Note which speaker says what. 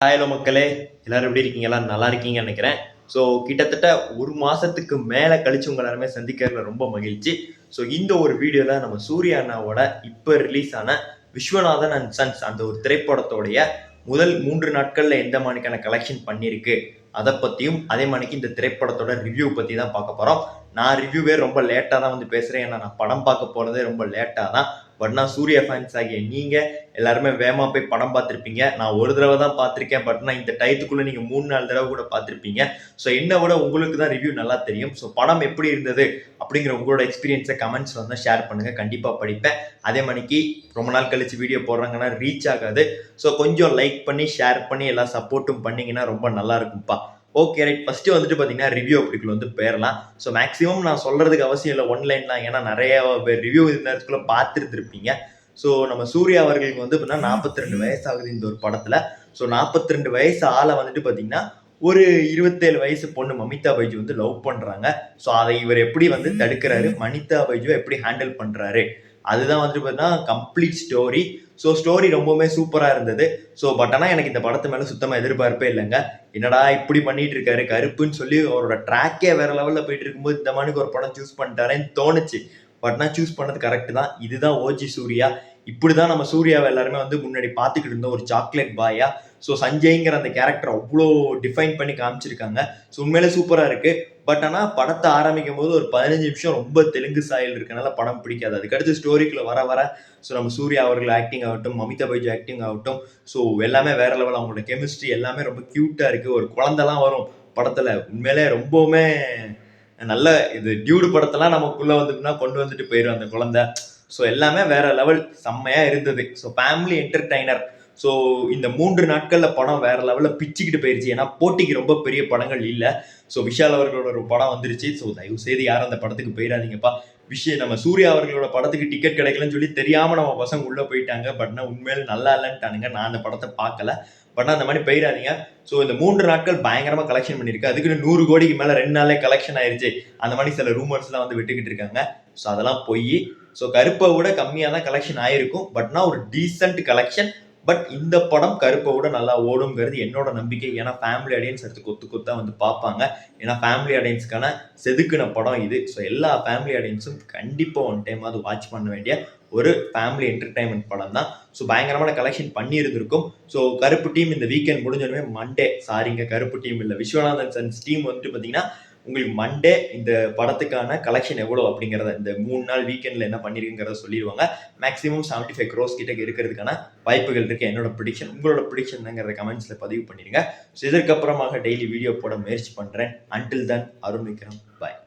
Speaker 1: Hello மக்களே, எல்லாரும் எப்படி இருக்கீங்க? எல்லாம் நல்லா இருக்கீங்கன்னு நினைக்கிறேன். ஸோ கிட்டத்தட்ட ஒரு மாசத்துக்கு மேல கழிச்சு உங்க எல்லாருமே சந்திக்கிறதுல ரொம்ப மகிழ்ச்சி. ஸோ இந்த ஒரு வீடியோல நம்ம சூர்யா அண்ணாவோட இப்ப ரிலீஸ் ஆன விஸ்வநாதன் அண்ட் சன்ஸ் அந்த ஒரு திரைப்படத்தோடைய முதல் 3 நாட்கள்ல எந்த மாதிரிக்கான கலெக்ஷன் பண்ணியிருக்கு அதை பத்தியும், அதே மாதிரிக்கு இந்த திரைப்படத்தோட ரிவ்யூ பத்தி தான் பார்க்க போறோம். நான் ரிவ்யூவே ரொம்ப லேட்டா தான் வந்து பேசுறேன். ஏன்னா நான் படம் பார்க்க போறதே ரொம்ப லேட்டா தான். பட் நான் சூர்யா ஃபேன்ஸ் ஆகிய நீங்க எல்லாருமே வேகமா போய் படம் பார்த்துருப்பீங்க. நான் ஒரு தடவை தான் பார்த்துருக்கேன். பட் நான் இந்த டயத்துக்குள்ள நீங்க 3-4 தடவை கூட பார்த்துருப்பீங்க. ஸோ என்னை விட உங்களுக்கு தான் ரிவ்யூ நல்லா தெரியும். ஸோ படம் எப்படி இருந்தது அப்படிங்கிற உங்களோட எக்ஸ்பீரியன்ஸை கமெண்ட்ஸ் வந்து ஷேர் பண்ணுங்க. கண்டிப்பா படிப்பேன். அதே மணிக்கு ரொம்ப நாள் கழிச்சு வீடியோ போடுறாங்கன்னா ரீச் ஆகாது. ஸோ கொஞ்சம் லைக் பண்ணி ஷேர் பண்ணி எல்லாம் சப்போர்ட்டும் பண்ணீங்கன்னா ரொம்ப நல்லா இருக்கும்ப்பா. Okay right. ஃபர்ஸ்ட் வந்துட்டு பார்த்தீங்கன்னா ரிவ்யூ அப்படிக்குள்ள வந்து போயிடலாம். ஸோ மேக்ஸிமம் நான் சொல்றதுக்கு அவசியம் இல்லை ஒன்லைன் தான். ஏன்னா நிறைய ரிவ்யூ இந்த நேரத்துக்குள்ள பார்த்துருந்துருப்பீங்க. ஸோ நம்ம சூர்யா அவர்களுக்கு வந்து பார்த்தீங்கன்னா 42 வயசு ஆகுது இந்த ஒரு படத்துல. ஸோ 42 வயசு ஆளை வந்துட்டு பார்த்தீங்கன்னா ஒரு 27 வயசு பொண்ணு மமிதா பைஜு வந்து லவ் பண்றாங்க. ஸோ அதை இவர் எப்படி வந்து தடுக்கிறாரு, மமிதா பைஜுவை எப்படி ஹேண்டில் பண்றாரு, அதுதான் வந்துட்டு பார்த்தீங்கன்னா கம்ப்ளீட் ஸ்டோரி. ஸோ ஸ்டோரி ரொம்பவுமே சூப்பராக இருந்தது. ஸோ பட் ஆனால் எனக்கு இந்த படத்து மேலே சுத்தமாக எதிர்பார்ப்பே இல்லைங்க. என்னடா இப்படி பண்ணிட்டு இருக்காரு கருப்புன்னு சொல்லி அவரோட ட்ராக்கே வேற லெவலில் போயிட்டு இருக்கும்போது இந்த மாதிரி ஒரு படம் சூஸ் பண்ணிட்டாரேன்னு தோணுச்சு. பட் நான் சூஸ் பண்ணது கரெக்ட் தான். இதுதான் ஓஜி சூர்யா. இப்படிதான் நம்ம சூர்யாவை எல்லாருமே வந்து முன்னாடி பார்த்துக்கிட்டு இருந்தோம், ஒரு சாக்லேட் பாயா. ஸோ சஞ்சய்ங்கிற அந்த கேரக்டர் அவ்வளோ டிஃபைன் பண்ணி காமிச்சிருக்காங்க. ஸோ உண்மையிலே சூப்பராக இருக்கு. பட் ஆனால் படத்தை ஆரம்பிக்கும் போது ஒரு 15 நிமிஷம் ரொம்ப தெலுங்கு சாயல் இருக்கனால படம் பிடிக்காது. அதுக்கடுத்து ஸ்டோரிக்குள்ள வர வர ஸோ நம்ம சூர்யா அவர்கள் ஆக்டிங் ஆகட்டும், மமிதா பைஜு ஆக்டிங் ஆகட்டும், ஸோ எல்லாமே வேற லெவல். அவங்களோட கெமிஸ்ட்ரி எல்லாமே ரொம்ப கியூட்டா இருக்கு. ஒரு குழந்தைலாம் வரும் படத்துல. உண்மையிலே ரொம்பவுமே நல்ல இது டியூடு படத்தெல்லாம் நமக்குள்ள வந்துட்டுனா கொண்டு வந்துட்டு போயிடும் அந்த குழந்தை. ஸோ எல்லாமே வேற லெவல் செம்மையா இருந்தது. So family entertainer. ஸோ இந்த 3 நாட்கள்ல படம் வேற லெவலில் பிச்சுக்கிட்டு போயிருச்சு. ஏன்னா போட்டிக்கு ரொம்ப பெரிய படங்கள் இல்லை. ஸோ விஷால் அவர்களோட ஒரு படம் வந்துருச்சு. ஸோ தயவு செய்து யாரும் அந்த படத்துக்கு போயிடாதீங்கப்பா. நம்ம சூர்யா அவர்களோட படத்துக்கு டிக்கெட் கிடைக்கலன்னு சொல்லி தெரியாம நம்ம பசங்க உள்ள போயிட்டாங்க. பட் நான் உண்மையில நல்லா இல்லைன்ட்டானுங்க. நான் அந்த படத்தை பார்க்கல. பட் அந்த மாதிரி போயிடாதீங்க. ஸோ இந்த 3 நாட்கள் பயங்கரமா கலெக்ஷன் பண்ணியிருக்கு. அதுக்குன்னு 100 கோடிக்கு மேல 2 நாளே கலெக்ஷன் ஆயிருச்சு. அந்த மாதிரி சில ரூமர்ஸ்லாம் வந்து விட்டுக்கிட்டு இருக்காங்க. ஸோ அதெல்லாம் போய் ஸோ கருப்பை விட கம்மியாக தான் கலெக்ஷன் ஆயிருக்கும். பட்னா ஒரு டீசென்ட் கலெக்ஷன். பட் இந்த படம் கருப்பை விட நல்லா ஓடுங்கிறது என்னோட நம்பிக்கை. ஏன்னா ஃபேமிலி ஆடியன்ஸ் எடுத்து கொத்து கொத்தா வந்து பார்ப்பாங்க. ஏன்னா ஃபேமிலி ஆடியன்ஸ்க்கான செதுக்கின படம் இது. ஸோ எல்லா ஃபேமிலி ஆடியன்ஸும் கண்டிப்பாக ஒன் டைம் அது வாட்ச் பண்ண வேண்டிய ஒரு ஃபேமிலி என்டர்டைன்மெண்ட் படம் தான். ஸோ பயங்கரமான கலெக்ஷன் பண்ணியிருந்திருக்கும். ஸோ கருப்பு டீம் இந்த வீக்கெண்ட் முடிஞ்சோடனே மண்டே, சாரிங்க கருப்பு டீம் இல்லை, விஸ்வநாதன் சன்ஸ் டீம் வந்துட்டு பார்த்தீங்கன்னா உங்களுக்கு மண்டே இந்த படத்துக்கான கலெக்ஷன் எவ்வளோ அப்படிங்கிறத இந்த 3 நாள் வீக்கெண்டில் என்ன பண்ணியிருக்குங்கிறத சொல்லிடுவாங்க. மேக்ஸிமம் 75 crores கிட்ட இருக்கிறதுக்கான வாய்ப்புகள் இருக்கு. என்னோட ப்ரிடிக்ஷன். உங்களோட ப்ரிடிக்ஷன் என்னங்கிறத கமெண்ட்ஸில் பதிவு பண்ணிடுங்க. ஸோ இதற்கப்புறமாக டெய்லி வீடியோ போட முயற்சி பண்ணுறேன். அன்டில் தென் அருண் விக்ரம், பாய்.